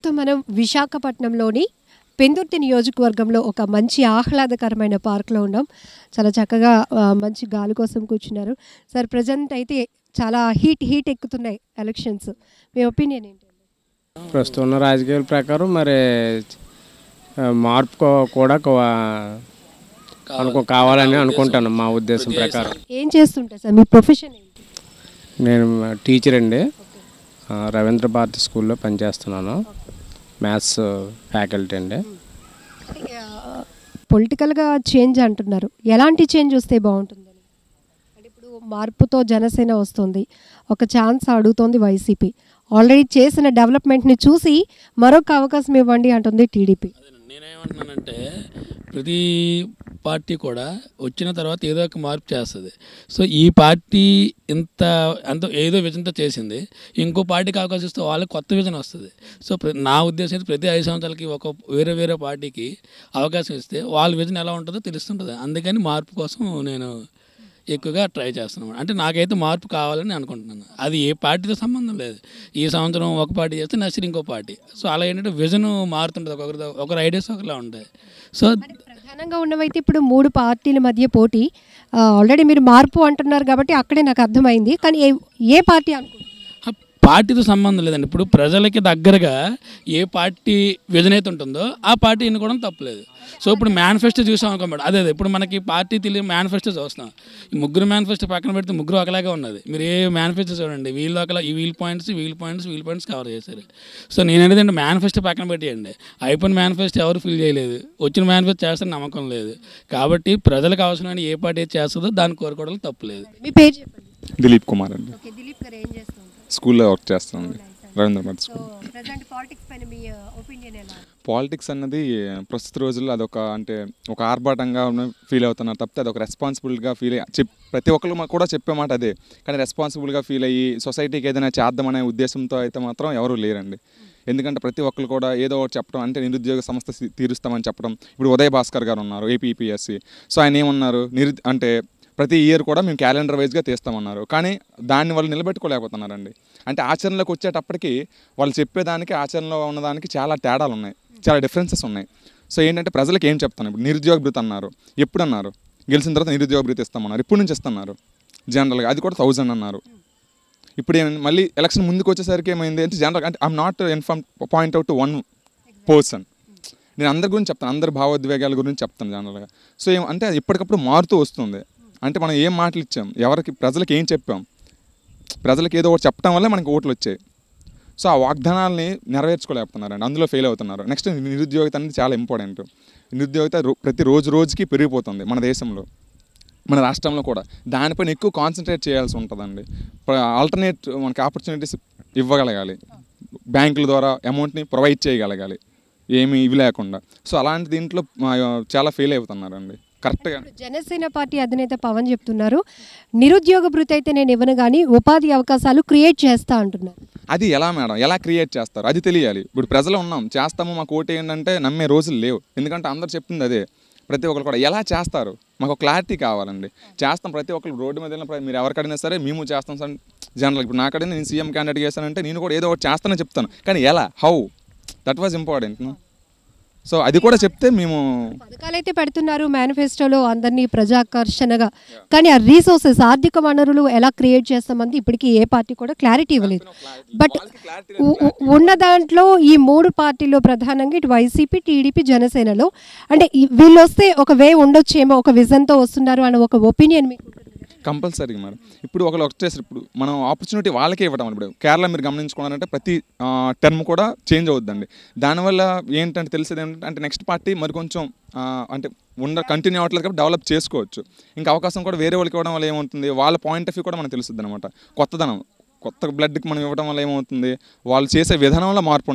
ప్రస్తుతం మనం విశాఖపట్నంలోని పెందుర్తి నియోజకవర్గంలో ఒక మంచి ఆహ్లాదకరమైన పార్క్లో ఉన్నాం. చాలా చక్కగా మంచి గాలి కోసం కూర్చున్నారు. సార్ ప్రజెంట్ అయితే చాలా హీట్ ఎక్కుతున్నాయి ఎలక్షన్స్. మీ ఒపీనియన్ ఏంటి? ప్రస్తుతం ఉన్న రాజకీయాల ప్రకారం మరి మార్పు కూడా కావాలని అనుకుంటాను. మా ఉద్దేశం ప్రకారం. ఏం చేస్తుంటారు సార్? మీ ప్రొఫెషన్ ఏంటి? నేను టీచర్ అండి. రవీంద్ర భారతి స్కూల్లో పనిచేస్తున్నాను. మ్యాథ్స్ ఫ్యాకల్టీ అండి. పొలిటికల్గా చేంజ్ అంటున్నారు. ఎలాంటి చేంజ్ వస్తే బాగుంటుందని? అంటే ఇప్పుడు మార్పుతో జనసేన వస్తుంది, ఒక ఛాన్స్ అడుగుతోంది వైసీపీ. ఆల్రెడీ చేసిన డెవలప్మెంట్ని చూసి మరొక అవకాశం ఇవ్వండి అంటుంది టీడీపీ. నేనేమంటున్నానంటే ప్రతి పార్టీ కూడా వచ్చిన తర్వాత ఏదో ఒక మార్పు చేస్తుంది. సో ఈ పార్టీ అంత ఏదో విజన్తో చేసింది, ఇంకో పార్టీకి అవకాశం ఇస్తే వాళ్ళకి కొత్త విజన్ వస్తుంది. సో నా ఉద్దేశం అయితే ప్రతి 5 సంవత్సరాలకి ఒక వేరే పార్టీకి అవకాశం ఇస్తే వాళ్ళ విజన్ ఎలా ఉంటుందో తెలుస్తుంటుంది. అందుకని మార్పు కోసం నేను ఎక్కువగా ట్రై చేస్తున్నాను. అంటే నాకైతే మార్పు కావాలని అనుకుంటున్నాను. అది ఏ పార్టీతో సంబంధం లేదు. ఈ సంవత్సరం ఒక పార్టీ చేస్తే నెక్స్ట్ ఇంకో పార్టీ. సో అలా ఏంటంటే విజన్ మారుతుంటుంది. ఒకరి ఐడియాస్ ఒకలా ఉంటాయి. సో ప్రధానంగా ఉన్నవైతే ఇప్పుడు 3 పార్టీల మధ్య పోటీ. ఆల్రెడీ మీరు మార్పు అంటున్నారు కాబట్టి అక్కడే నాకు అర్థమైంది. కానీ ఏ పార్టీ అనుకుంటున్నారు? పార్టీతో సంబంధం లేదండి. ఇప్పుడు ప్రజలకి దగ్గరగా ఏ పార్టీ విజన్ అయితే ఉంటుందో ఆ పార్టీ ఎన్నుకోవడం తప్పలేదు. సో ఇప్పుడు మేనిఫెస్టో చూసాం అనుకోండి. అదే ఇప్పుడు మనకి పార్టీ తెలియని మేనిఫెస్టో చూస్తున్నాం. ఈ ముగ్గురు మేనిఫెస్టో పక్కన పెడితే ముగ్గురు ఒకలాగే ఉన్నది. మీరు ఏ మేనిఫెస్టో చూడండి, వీళ్ళు ఒకలా వీల్ పాయింట్స్ కవర్ చేశారు. సో నేను ఏంటంటే మేనిఫెస్టో పక్కన పెట్టేయండి. అయిపోయిన మేనిఫెస్టో ఎవరు ఫిల్ చేయలేదు, వచ్చిన మేనిఫెస్టో చేస్తే నమ్మకం లేదు. కాబట్టి ప్రజలకు అవసరమైన ఏ పార్టీ చేస్తుందో దాన్ని కోరుకోవడం తప్పలేదు. మీ పేరు చెప్పండి. దిలీప్ కుమార్ అండి. దిలీప్ గారు ఏం చేస్తారు? స్కూల్లో వర్క్ చేస్తానండి, రవీంద్ర భారతి స్కూల్. పాలిటిక్స్ అన్నది ప్రస్తుత రోజుల్లో అదొక ఒక ఆర్భాటంగా ఫీల్ అవుతున్నారు తప్పితే అదొక రెస్పాన్సిబుల్గా ప్రతి ఒక్కరు కూడా చెప్పే మాట అదే. కానీ రెస్పాన్సిబుల్గా ఫీల్ అయ్యి సొసైటీకి ఏదైనా చేద్దామనే ఉద్దేశంతో అయితే మాత్రం ఎవరు లేరండి. ఎందుకంటే ప్రతి ఒక్కరు కూడా ఏదో ఒకటి చెప్పడం, అంటే నిరుద్యోగ సమస్య తీరుస్తామని చెప్పడం. ఇప్పుడు ఉదయ్ భాస్కర్ గారు ఉన్నారు, ఏపీపీఎస్సీ. సో ఆయన ఏమన్నారు, ప్రతి ఇయర్ కూడా మేము క్యాలెండర్ వైజ్గా తీస్తామన్నారు. కానీ దాన్ని వాళ్ళు నిలబెట్టుకోలేకపోతున్నారండి. అంటే ఆచరణలోకి వచ్చేటప్పటికి వాళ్ళు చెప్పేదానికి ఆచరణలో ఉన్నదానికి చాలా తేడాలు ఉన్నాయి, చాలా డిఫరెన్సెస్ ఉన్నాయి. సో ఏంటంటే ప్రజలకు ఏం చెప్తాను, ఇప్పుడు నిరుద్యోగ భృతి అన్నారు. ఎప్పుడు అన్నారు? గెలిచిన తర్వాత నిరుద్యోగ భృతి ఇస్తామన్నారు. ఇప్పుడు నుంచి ఇస్తున్నారు జనరల్గా. అది కూడా 1000 అన్నారు. ఇప్పుడు మళ్ళీ ఎలక్షన్ ముందుకు వచ్చేసరికి ఏమైంది అంటే జనరల్ అంటే I'm not point out to one person. నేను అందరి గురించి చెప్తాను, అందరి భావోద్వేగాల గురించి చెప్తాను జనరల్గా. సో అంటే ఇప్పటికప్పుడు మారుతూ వస్తుంది. అంటే మనం ఏం మాటలు ఇచ్చాం, ప్రజలకు ఏం చెప్పాం, ప్రజలకు ఏదో ఒకటి చెప్పడం వల్ల మనకి ఓట్లు వచ్చాయి. సో ఆ వాగ్దానాలని నెరవేర్చుకోలేకపోతున్నారండి, అందులో ఫెయిల్ అవుతున్నారు. నెక్స్ట్ నిరుద్యోగిత అనేది చాలా ఇంపార్టెంట్. నిరుద్యోగిత ప్రతి రోజుకి పెరిగిపోతుంది మన దేశంలో, మన రాష్ట్రంలో కూడా. దానిపైన ఎక్కువ కాన్సన్ట్రేట్ చేయాల్సి ఉంటుందండి. ఆల్టర్నేట్ మనకి ఆపర్చునిటీస్ ఇవ్వగలగాలి, బ్యాంకుల ద్వారా అమౌంట్ని ప్రొవైడ్ చేయగలగాలి, ఏమి ఇవి లేకుండా. సో అలాంటి దీంట్లో చాలా ఫెయిల్ అవుతున్నారండి. కరెక్ట్గా జనసేన పార్టీ అధినేత పవన్ చెప్తున్నారు, నిరుద్యోగ భృతి అయితే నేను ఇవ్వను కానీ ఉపాధి అవకాశాలు క్రియేట్ చేస్తా అంటున్నారు. అది ఎలా మేడం, ఎలా క్రియేట్ చేస్తారు అది తెలియాలి. ఇప్పుడు ప్రజలు ఉన్నాం, చేస్తాము, మాకు ఓటు ఏంటంటే నమ్మే రోజులు లేవు. ఎందుకంటే అందరు చెప్తుంది అదే. ప్రతి ఒక్కరు కూడా ఎలా చేస్తారు మాకు క్లారిటీ కావాలండి. చేస్తాం, ప్రతి ఒక్కరు రోడ్డు మీద వెళ్ళిన మీరు ఎవరికడినా సరే మేము చేస్తాం సార్. జనరల్ ఇప్పుడు నాకడినా నేను సీఎం క్యాండిడేట్ చేస్తానంటే నేను కూడా ఏదో ఒకటి చేస్తానని చెప్తాను. కానీ ఎలా, how, that was important. So అది కూడా చెప్తే మేము పథకాలు అయితే పెడుతున్నారు మేనిఫెస్టోలో అందరినీ ప్రజాకర్షణగా, కానీ ఆ రీసోర్సెస్ ఆర్థిక వనరులు ఎలా క్రియేట్ చేస్తామంది ఇప్పటికీ ఏ పార్టీ కూడా క్లారిటీ ఇవ్వలేదు. బట్ ఉన్న దాంట్లో ఈ 3 పార్టీల్లో ప్రధానంగా ఇటు వైసీపీ, టీడీపీ, జనసేనలో అంటే వీళ్ళు వస్తే ఒక వే ఉండొచ్చేమో, ఒక విజన్తో వస్తున్నారు అన్న ఒక ఒపీనియన్ మీకు? కంపల్సరీగా మేడం. ఇప్పుడు ఒకళ్ళు వచ్చేసి ఇప్పుడు మనం ఆపర్చునిటీ వాళ్ళకే ఇవ్వడం. ఇప్పుడు కేరళ మీరు గమనించుకున్నారంటే ప్రతి టర్మ్ కూడా చేంజ్ అవుద్దండి. దానివల్ల ఏంటంటే తెలిసేది ఏంటంటే నెక్స్ట్ పార్టీ మరి కొంచెం అంటే కంటిన్యూ అవ్వట్లేదు కాబట్టి డెవలప్ చేసుకోవచ్చు. ఇంకా అవకాశం కూడా వేరే వాళ్ళకి ఇవ్వడం వల్ల ఏమవుతుంది, వాళ్ళ పాయింట్ ఆఫ్ వ్యూ కూడా మనకు తెలుస్తుంది అనమాట. కొత్త బ్లడ్కి మనం ఇవ్వడం వల్ల ఏమవుతుంది, వాళ్ళు చేసే విధానంలో మార్పు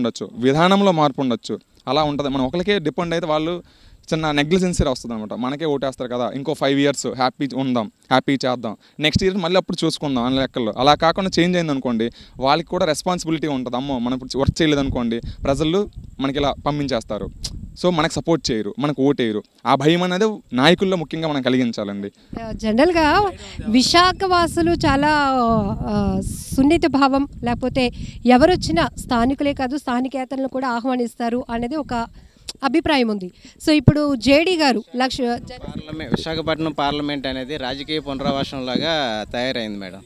ఉండొచ్చు. అలా ఉంటుంది. మనం ఒకరికే డిపెండ్ అయితే వాళ్ళు చిన్న నెగ్లిజెన్సీ వస్తుంది అనమాట. మనకే ఓటేస్తారు కదా, ఇంకో 5 years హ్యాపీ ఉందాం, హ్యాపీ చేద్దాం, నెక్స్ట్ ఇయర్ మళ్ళీ అప్పుడు చూసుకుందాం అన్న లెక్కల్లో. అలా కాకుండా చేంజ్ అయింది అనుకోండి, వాళ్ళకి కూడా రెస్పాన్సిబిలిటీ ఉంటుంది. అమ్మో మనం ఇప్పుడు వర్క్ చేయలేదు అనుకోండి, ప్రజలు మనకి ఇలా పంపించేస్తారు. సో మనకు సపోర్ట్ చేయరు, మనకు ఓటేయరు. ఆ భయం అనేది నాయకుల్లో ముఖ్యంగా మనం కలిగించాలండి. జనరల్గా విశాఖ వాసులు చాలా సున్నిత భావం, లేకపోతే ఎవరొచ్చినా స్థానికులే కాదు స్థానికేతలను కూడా ఆహ్వానిస్తారు అనేది ఒక అభిప్రాయం ఉంది. సో ఇప్పుడు జేడీ గారు విశాఖపట్నం పార్లమెంట్ అనేది రాజకీయ పునరావాసంలాగా తయారైంది మేడం.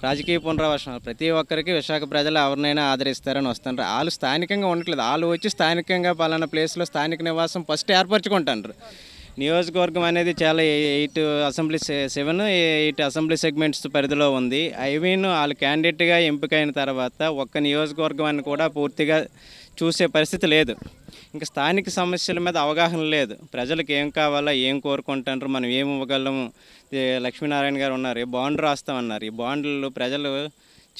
రాజకీయ పునరావాసం ప్రతి ఒక్కరికి విశాఖ ప్రజలు ఎవరినైనా ఆదరిస్తారని వస్తుంటారు. వాళ్ళు స్థానికంగా ఉండట్లేదు, వాళ్ళు వచ్చి స్థానికంగా పలానా ప్లేస్లో స్థానిక నివాసం ఫస్ట్ ఏర్పరచుకుంటారు. నియోజకవర్గం అనేది చాలా 8 అసెంబ్లీ సెగ్మెంట్స్ పరిధిలో ఉంది. వాళ్ళు క్యాండిడేట్గా ఎంపికైన తర్వాత ఒక్క నియోజకవర్గాన్ని కూడా పూర్తిగా చూసే పరిస్థితి లేదు. ఇంకా స్థానిక సమస్యల మీద అవగాహన లేదు. ప్రజలకు ఏం కావాలో, ఏం కోరుకుంటారు, మనం ఏమి ఇవ్వగలము. లక్ష్మీనారాయణ గారు ఉన్నారు, బాండ్ రాస్తామన్నారు. ఈ బాండ్లు ప్రజలు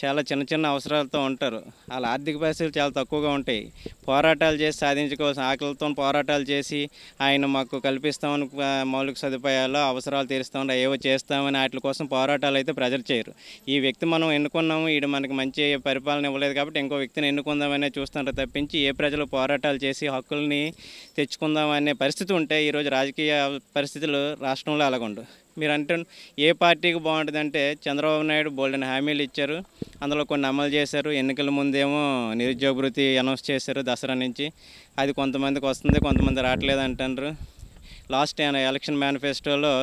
చాలా చిన్న చిన్న అవసరాలతో ఉంటారు. వాళ్ళ ఆర్థిక పరిస్థితులు చాలా తక్కువగా ఉంటాయి. పోరాటాలు చేసి సాధించుకోవాల్సిన ఆకలితో పోరాటాలు చేసి ఆయన మాకు కల్పిస్తామని మౌలిక సదుపాయాలు అవసరాలు తీరుస్తామని ఏవో చేస్తామని వాటి కోసం పోరాటాలు అయితే ప్రజలు చేయరు. ఈ వ్యక్తి మనం ఎన్నుకున్నాము, ఈడు మనకి మంచి పరిపాలన ఇవ్వలేదు కాబట్టి ఇంకో వ్యక్తిని ఎన్నుకుందామనే చూస్తుంటారు తప్పించి ఏ ప్రజలు పోరాటాలు చేసి హక్కుల్ని తెచ్చుకుందామనే పరిస్థితి ఉంటే ఈరోజు రాజకీయ పరిస్థితులు రాష్ట్రంలో అలాగుండు. మీరు అంటే ఏ పార్టీకి బాగుంటుందంటే చంద్రబాబు నాయుడు బోల్డెన్ హామీలు ఇచ్చారు, అందులో కొన్ని అమలు చేశారు. ఎన్నికల ముందేమో నిరుద్యోగ భృతి అనౌన్స్ చేశారు దసరా నుంచి. అది కొంతమందికి వస్తుంది, కొంతమంది రావట్లేదు అంటారు. లాస్ట్ ఎలక్షన్ మేనిఫెస్టోలో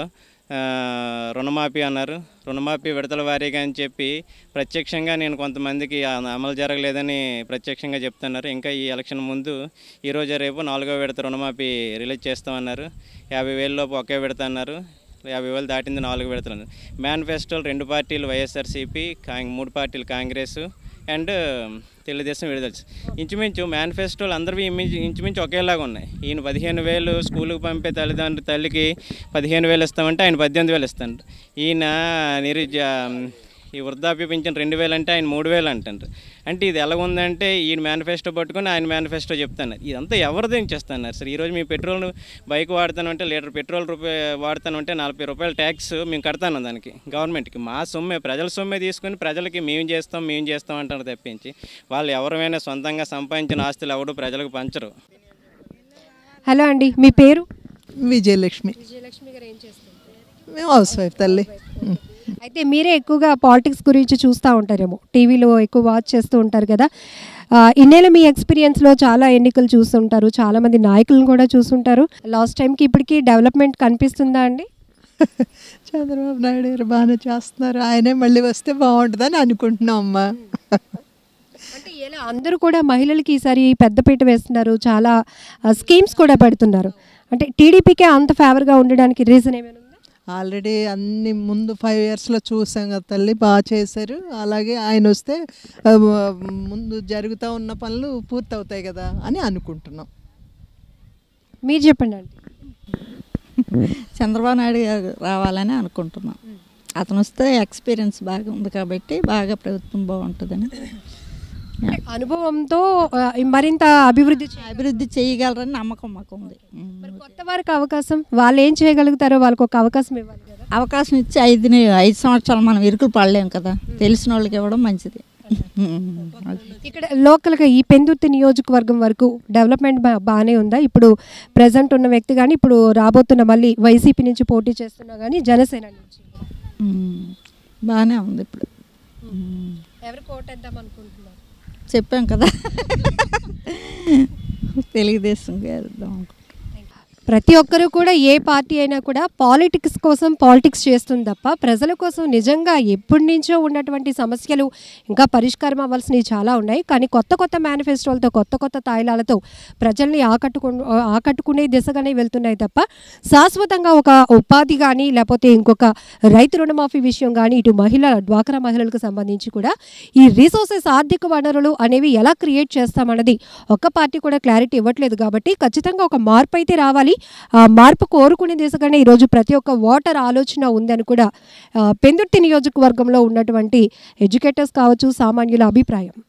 రుణమాఫీ అన్నారు. రుణమాఫీ విడతల వారీగా అని చెప్పి ప్రత్యక్షంగా నేను కొంతమందికి అమలు జరగలేదని ప్రత్యక్షంగా చెప్తున్నారు. ఇంకా ఈ ఎలక్షన్ ముందు ఈరోజు రేపు 4వ విడత రుణమాఫీ రిలీజ్ చేస్తామన్నారు. 50,000 లోపు ఒకే విడత అన్నారు. 50,000 దాటింది 4 విడతలు. మేనిఫెస్టోలు 2 పార్టీలు వైఎస్ఆర్సీపీ, 3 పార్టీలు కాంగ్రెస్ అండ్ తెలుగుదేశం విడుదల. ఇంచుమించు మేనిఫెస్టోలు అందరివి ఇంచుమించు ఒకేలాగా ఉన్నాయి. ఈయన 15,000 స్కూల్కి పంపే తల్లికి 15,000 ఇస్తామంటే ఆయన 18,000 ఇస్తాడు. ఈయన ఈ వృద్ధాప్య పింఛన్ 2,000 అంటే ఆయన 3,000 అంటారు. అంటే ఇది ఎలా ఉందంటే ఈయన మేనిఫెస్టో పట్టుకొని ఆయన మేనిఫెస్టో చెప్తున్నారు. ఇదంతా ఎవరిది చేస్తున్నారు సార్? ఈరోజు మీ పెట్రోల్ బైక్ వాడతానంటే లీటర్ పెట్రోల్ వాడతానంటే 40 రూపాయలు ట్యాక్స్ మేము కడతాను దానికి గవర్నమెంట్కి. మా సొమ్మే, ప్రజల సొమ్మే తీసుకొని ప్రజలకి మేము చేస్తాం అంటారు తప్పించి వాళ్ళు ఎవరైనా సొంతంగా సంపాదించిన ఆస్తులు ఎవరు ప్రజలకు పంచరు. హలో అండి, మీ పేరు? విజయలక్ష్మి. విజయలక్ష్మి గారు ఏం చేస్తారు? మేము హౌస్ వైఫ్ తల్లి. అయితే మీరే ఎక్కువగా పాలిటిక్స్ గురించి చూస్తూ ఉంటారేమో, టీవీలో ఎక్కువ వాచ్ చేస్తూ ఉంటారు కదా. ఇన్నేళ్ళ మీ ఎక్స్పీరియన్స్లో చాలా ఎన్నికలు చూస్తుంటారు, చాలామంది నాయకులను కూడా చూస్తుంటారు. లాస్ట్ టైంకి ఇప్పటికీ డెవలప్మెంట్ కనిపిస్తుందా అండి? చంద్రబాబు నాయుడు గారు బాగానే చేస్తున్నారు, ఆయనే మళ్ళీ వస్తే బాగుంటుందని అనుకుంటున్నాం అమ్మా. అంటే ఇలా అందరూ కూడా మహిళలకి ఈసారి పెద్దపీట వేస్తున్నారు, చాలా స్కీమ్స్ కూడా పెడుతున్నారు. అంటే టీడీపీకే అంత ఫేవర్గా ఉండడానికి రీజన్ ఏమైనా? ఆల్రెడీ అన్ని ముందు 5 yearsలో చూసాం కదా తల్లి, బాగా చేశారు. అలాగే ఆయన వస్తే ముందు జరుగుతూ ఉన్న పనులు పూర్తవుతాయి కదా అని అనుకుంటున్నాం. మీరు చెప్పండి అండి. చంద్రబాబు నాయుడు గారు రావాలని అనుకుంటున్నాం. అతను వస్తే ఎక్స్పీరియన్స్ బాగా ఉంది కాబట్టి బాగా ప్రభుత్వం బాగుంటుందని, అనుభవంతో మరింత అభివృద్ధి చేయగలరని నమ్మకం మాకు ఉంది. కొత్త వారికి అవకాశం, వాళ్ళు ఏం చేయగలుగుతారో వాళ్ళకి ఒక అవకాశం ఇవ్వాలి కదా. అవకాశం ఇచ్చి 5 సంవత్సరాలు మనం ఇరుకులు పడలేము కదా, తెలిసిన వాళ్ళకి ఇవ్వడం మంచిది. ఇక్కడ లోకల్గా ఈ పెందుర్తి నియోజకవర్గం వరకు డెవలప్మెంట్ బాగానే ఉందా? ఇప్పుడు ప్రజెంట్ ఉన్న వ్యక్తి కానీ ఇప్పుడు రాబోతున్న మళ్ళీ వైసీపీ నుంచి పోటీ చేస్తున్నా కానీ జనసేన నుంచి బాగానే ఉంది. ఇప్పుడు ఎవరికి ఓటేద్దాం అనుకుంటున్నారు? చెప్పాం కదా, తెలుగుదేశం గారు. ప్రతి ఒక్కరూ కూడా ఏ పార్టీ అయినా కూడా పాలిటిక్స్ కోసం పాలిటిక్స్ చేస్తుంది తప్ప ప్రజల కోసం నిజంగా ఎప్పటి నుంచో ఉన్నటువంటి సమస్యలు ఇంకా పరిష్కారం అవ్వాల్సినవి చాలా ఉన్నాయి. కానీ కొత్త కొత్త మేనిఫెస్టోలతో, కొత్త కొత్త తాయిలాలతో ప్రజల్ని ఆకట్టుకునే దిశగానే వెళ్తున్నాయి తప్ప శాశ్వతంగా ఒక ఉపాధి కానీ లేకపోతే ఇంకొక రైతు రుణమాఫీ విషయం కానీ ఇటు డ్వాక్రా మహిళలకు సంబంధించి కూడా ఈ రిసోర్సెస్, ఆర్థిక వనరులు అనేవి ఎలా క్రియేట్ చేస్తామన్నది ఒక్క పార్టీ కూడా క్లారిటీ ఇవ్వట్లేదు. కాబట్టి ఖచ్చితంగా ఒక మార్పు అయితే రావాలి. ఆ మార్పు కోరుకునే దిశగానే ఈరోజు ప్రతి ఒక్క ఓటర్ ఆలోచన ఉందని కూడా పెందుర్తి నియోజకవర్గంలో ఉన్నటువంటి ఎడ్యుకేటర్స్ కావచ్చు, సామాన్యుల అభిప్రాయం.